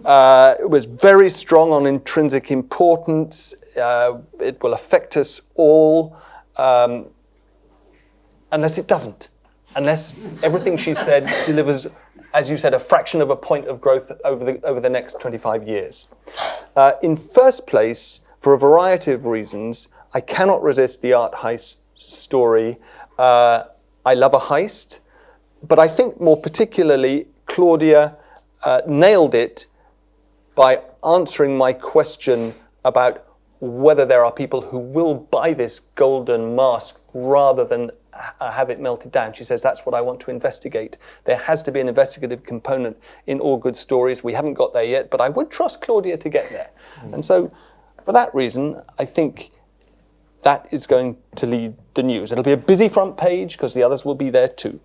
was very strong on intrinsic importance. It will affect us all, unless it doesn't. Unless everything she said delivers, as you said, a fraction of a point of growth over the next 25 years. In first place, for a variety of reasons, I cannot resist the art heist story. I love a heist, but I think more particularly, Claudia nailed it by answering my question about whether there are people who will buy this golden mask rather than have it melted down. She says, that's what I want to investigate. There has to be an investigative component in all good stories. We haven't got there yet, but I would trust Claudia to get there. And so for that reason, I think that is going to lead the news. It'll be a busy front page because the others will be there too.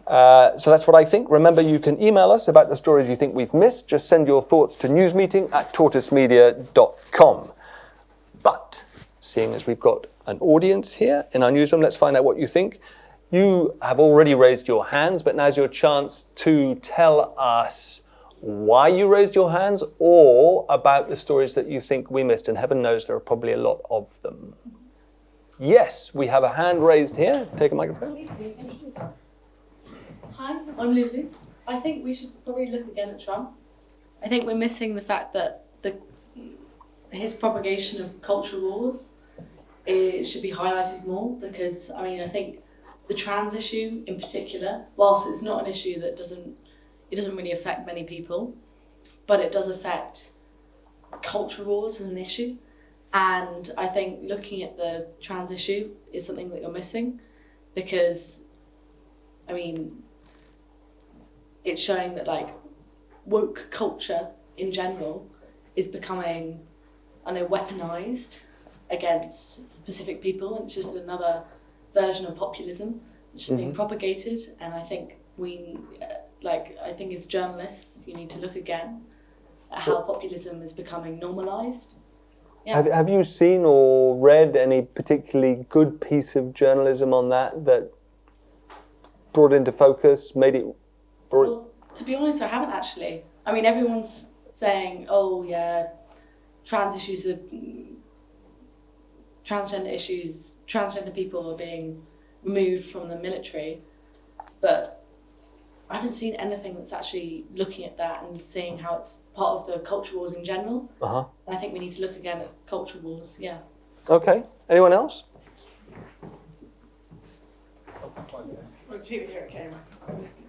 So that's what I think. Remember, you can email us about the stories you think we've missed. Just send your thoughts to newsmeeting@tortoisemedia.com. But seeing as we've got an audience here in our newsroom, let's find out what you think. You have already raised your hands, but now's your chance to tell us why you raised your hands or about the stories that you think we missed, and heaven knows there are probably a lot of them. Yes, we have a hand raised here. Take a microphone. Hi, I'm Lulu. I think we should probably look again at Trump. I think we're missing the fact that his propagation of culture wars it should be highlighted more because, I mean, I think the trans issue in particular, whilst it's not an issue that doesn't really affect many people, but it does affect culture wars as an issue. And I think looking at the trans issue is something that you're missing because, I mean, it's showing that like woke culture in general is becoming, I know, weaponized against specific people, and it's just another version of populism that's just being propagated. And I think I think as journalists, you need to look again at how populism is becoming normalized. Yeah. Have you seen or read any particularly good piece of journalism on that brought into focus, Well, to be honest, I haven't actually. I mean, everyone's saying, oh yeah, transgender people are being removed from the military, but I haven't seen anything that's actually looking at that and seeing how it's part of the culture wars in general. And I think we need to look again at culture wars, yeah. Okay, anyone else?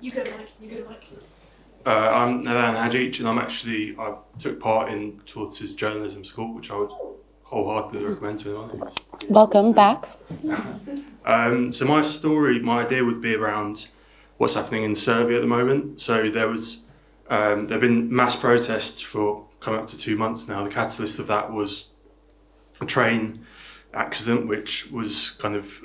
You go, Mike. I'm Nalan Hadjic, and I took part in Tortoise's journalism school, which I would wholeheartedly recommend to anyone. Welcome back. So my idea would be around what's happening in Serbia at the moment. So there've been mass protests for coming up to 2 months now. The catalyst of that was a train accident, which was kind of,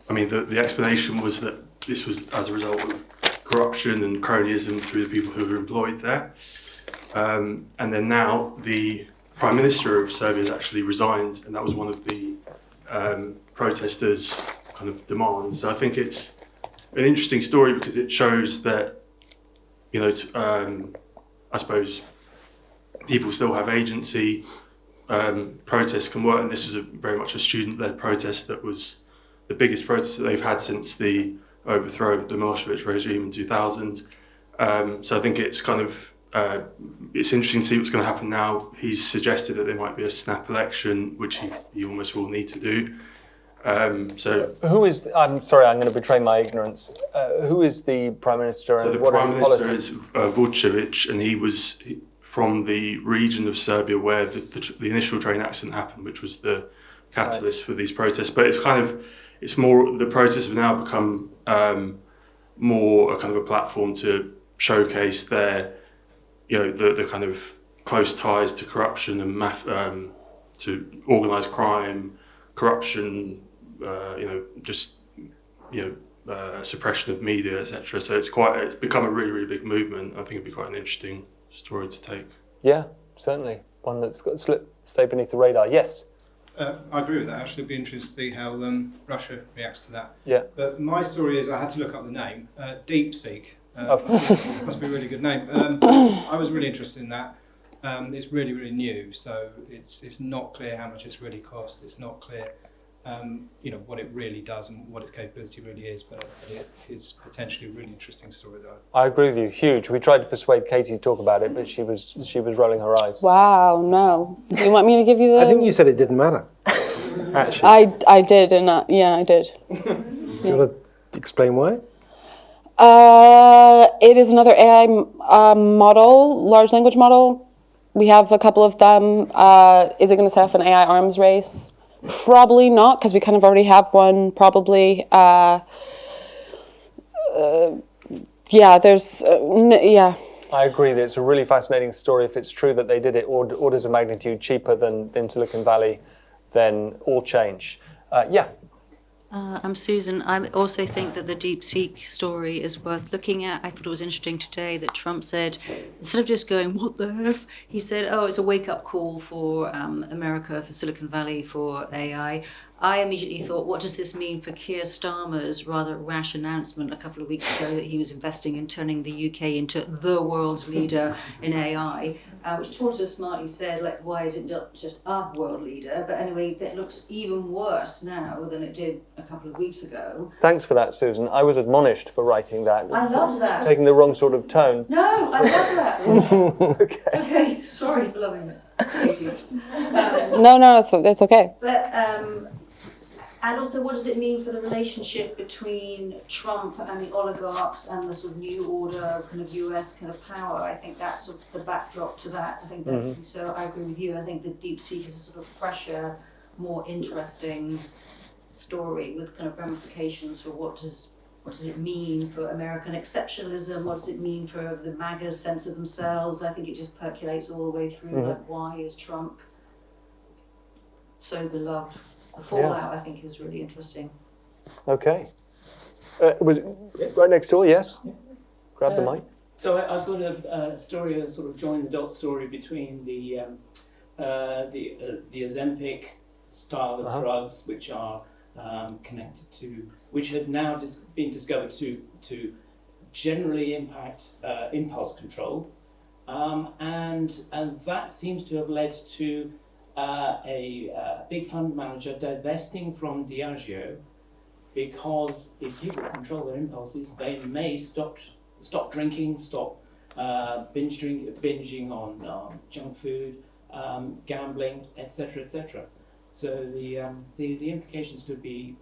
the explanation was that this was as a result of corruption and cronyism through the people who were employed there. And then now the Prime Minister of Serbia has actually resigned, and that was one of the protesters' kind of demands. So I think it's an interesting story because it shows that, I suppose people still have agency. Protests can work, and this is very much a student-led protest that was the biggest protest that they've had since the overthrow of the Milosevic regime in 2000. So I think it's kind of it's interesting to see what's going to happen now. He's suggested that there might be a snap election, which he almost will need to do. Who is? I'm sorry, I'm going to betray my ignorance. Who is the Prime Minister, and what are his politics? So the Prime Minister is Vucevic, and he was from the region of Serbia where the initial train accident happened, which was the catalyst for these protests. But it's more the protests have now become more a kind of a platform to showcase their, the kind of close ties to corruption and to organised crime, corruption, suppression of media, etc. So it's become a really, really big movement. I think it'd be quite an interesting story to take. Yeah, certainly. One that's got to stay beneath the radar. Yes? I agree with that. Actually, it'd be interesting to see how Russia reacts to that. Yeah. But my story is, I had to look up the name, DeepSeek. Must be a really good name. I was really interested in that. It's really, really new, so it's not clear how much it's really cost. It's not clear, what it really does and what its capability really is. But it is potentially a really interesting story, though. I agree with you. Huge. We tried to persuade Katie to talk about it, but she was rolling her eyes. Wow, no. Do you want me to give you the? I think you said it didn't matter. Actually, I did, and I did. Do you want to explain why? It is another AI model, large language model. We have a couple of them. Is it going to set off an AI arms race? Probably not, because we kind of already have one, probably. Yeah. I agree that it's a really fascinating story. If it's true that they did it orders of magnitude cheaper than Silicon Valley, then all change. I'm Susan. I also think that the DeepSeek story is worth looking at. I thought it was interesting today that Trump said, instead of just going, what the F? He said, it's a wake-up call for America, for Silicon Valley, for AI. I immediately thought, what does this mean for Keir Starmer's rather rash announcement a couple of weeks ago that he was investing in turning the UK into the world's leader in AI, which Tortoise smartly said, why is it not just our world leader? But anyway, that looks even worse now than it did a couple of weeks ago. Thanks for that, Susan. I was admonished for writing that. I loved that. Taking the wrong sort of tone. No, I love that. Okay, sorry for loving it. No, it's okay. But and also, what does it mean for the relationship between Trump and the oligarchs and the sort of new order, kind of US kind of power? I think that's sort of the backdrop to that. I think that, so I agree with you. I think the DeepSeek is a sort of fresher, more interesting story with kind of ramifications for what does it mean for American exceptionalism? What does it mean for the MAGA's sense of themselves? I think it just percolates all the way through. Like, why is Trump so beloved? The fallout, I think, is really interesting. Okay. Was it right next door? Yes. Grab the mic. So I've got a story, a sort of join the dots story between the Ozempic style of drugs, which are connected to, which have now been discovered to generally impact impulse control, and that seems to have led to a big fund manager divesting from Diageo, because if people control their impulses, they may stop drinking, stop binging on junk food, gambling, etc., etc. So the implications could be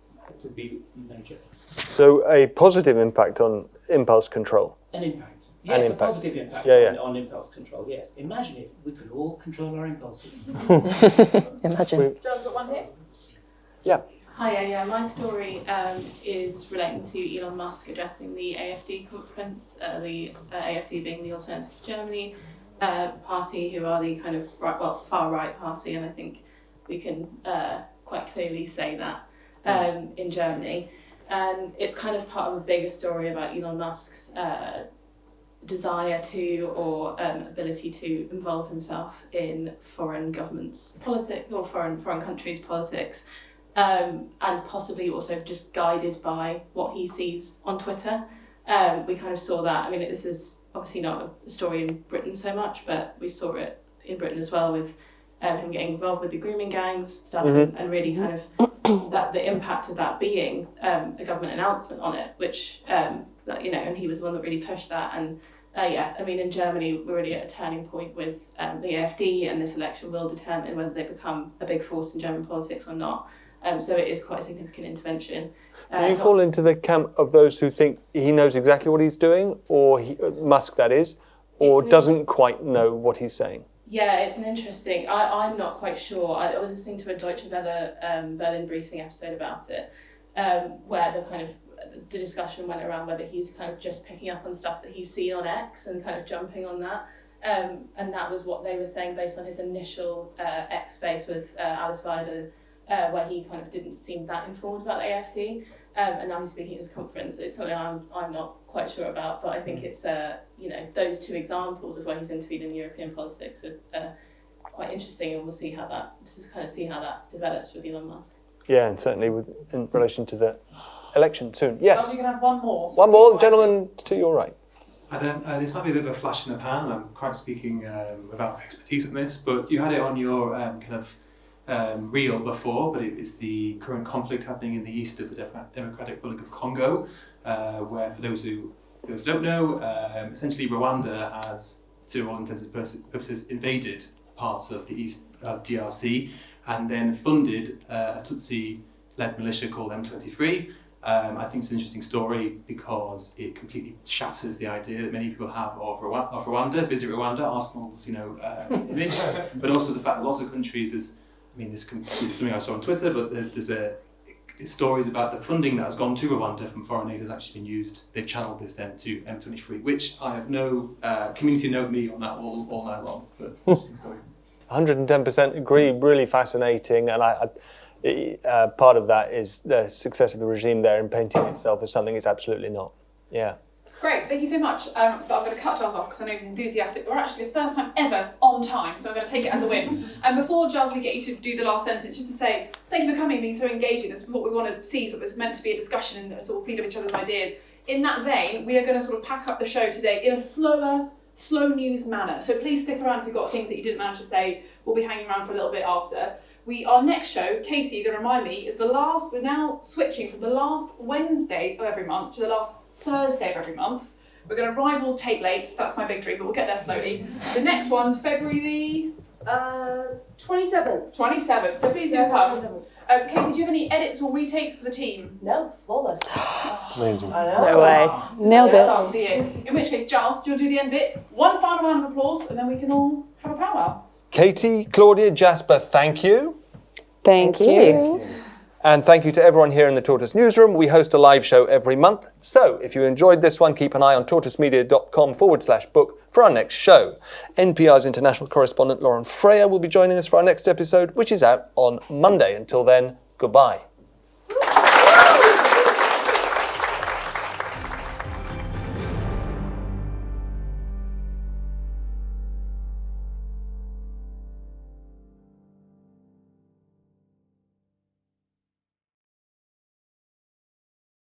major. So a positive impact on impulse control. An impact. Yes, a positive impact on impulse control, yes. Imagine if we could all control our impulses. Imagine. John's got one here. Yeah. Hi, my story is relating to Elon Musk addressing the AfD conference, the AfD being the Alternative for Germany party, who are the kind of far-right party, and I think we can quite clearly say that in Germany. And it's kind of part of a bigger story about Elon Musk's desire to or ability to involve himself in foreign governments' politics or foreign countries' politics, and possibly also just guided by what he sees on Twitter. We kind of saw that. I mean, this is obviously not a story in Britain so much, but we saw it in Britain as well with him getting involved with the grooming gangs stuff, and really kind of that the impact of that being a government announcement on it, which and he was the one that really pushed that. And I mean, in Germany, we're really at a turning point with the AfD, and this election will determine whether they become a big force in German politics or not. So it is quite a significant intervention. Do you fall into the camp of those who think he knows exactly what he's doing, or Musk that is, or doesn't quite know what he's saying? Yeah, it's an interesting. I'm not quite sure. I was listening to a Deutsche Welle Berlin briefing episode about it, where the discussion went around whether he's kind of just picking up on stuff that he's seen on X and kind of jumping on that. And that was what they were saying based on his initial X space with Alice Weidel, where he kind of didn't seem that informed about the AfD. And now he's speaking at this conference. It's something I'm not quite sure about, but I think it's those two examples of where he's interviewed in European politics are quite interesting, and we'll see how that develops with Elon Musk. Yeah, and certainly in relation to the election soon. Yes. Are we going to have one more? One more, gentleman to your right. This might be a bit of a flash in the pan. I'm quite speaking without expertise in this, but you had it on your reel before, but it's the current conflict happening in the east of the Democratic Republic of Congo, where, for those who don't know, essentially Rwanda has, to all intents and purposes, invaded parts of the east of DRC, and then funded a Tutsi-led militia called M23. I think it's an interesting story because it completely shatters the idea that many people have of Rwanda. Visit Rwanda, Arsenal's image, but also the fact that lots of countries, this is something I saw on Twitter, but there's stories about the funding that has gone to Rwanda from foreign aid has actually been used. They've channeled this then to M23, which I have no community note me on that all night long. But interesting story. 110% agree. Really fascinating, and part of that is the success of the regime there in painting itself as something it's absolutely not. Yeah. Great, thank you so much. But I'm going to cut Giles off because I know he's enthusiastic. We're actually the first time ever on time, so I'm going to take it as a win. And before, Giles, we get you to do the last sentence, just to say thank you for coming, being so engaging. That's what we want to see. So it's meant to be a discussion and sort of feed off each other's ideas. In that vein, we are going to sort of pack up the show today in a slow news manner. So please stick around if you've got things that you didn't manage to say. We'll be hanging around for a little bit after. Our next show, Casey, you're going to remind me, is we're now switching from the last Wednesday of every month to the last Thursday of every month. We're going to rival Tate Lates, that's my big dream, but we'll get there slowly. The next one's February the 27. 27. So please do come. Katie, do you have any edits or retakes for the team? No, flawless. Amazing. I know. No way. Nailed it. Sounds for you. In which case, Giles, do you want to do the end bit? One final round of applause, and then we can all have a powwow. Katie, Claudia, Jasper, thank you. Thank you. And thank you to everyone here in the Tortoise Newsroom. We host a live show every month. So if you enjoyed this one, keep an eye on tortoisemedia.com/book for our next show. NPR's international correspondent Lauren Freya will be joining us for our next episode, which is out on Monday. Until then, goodbye.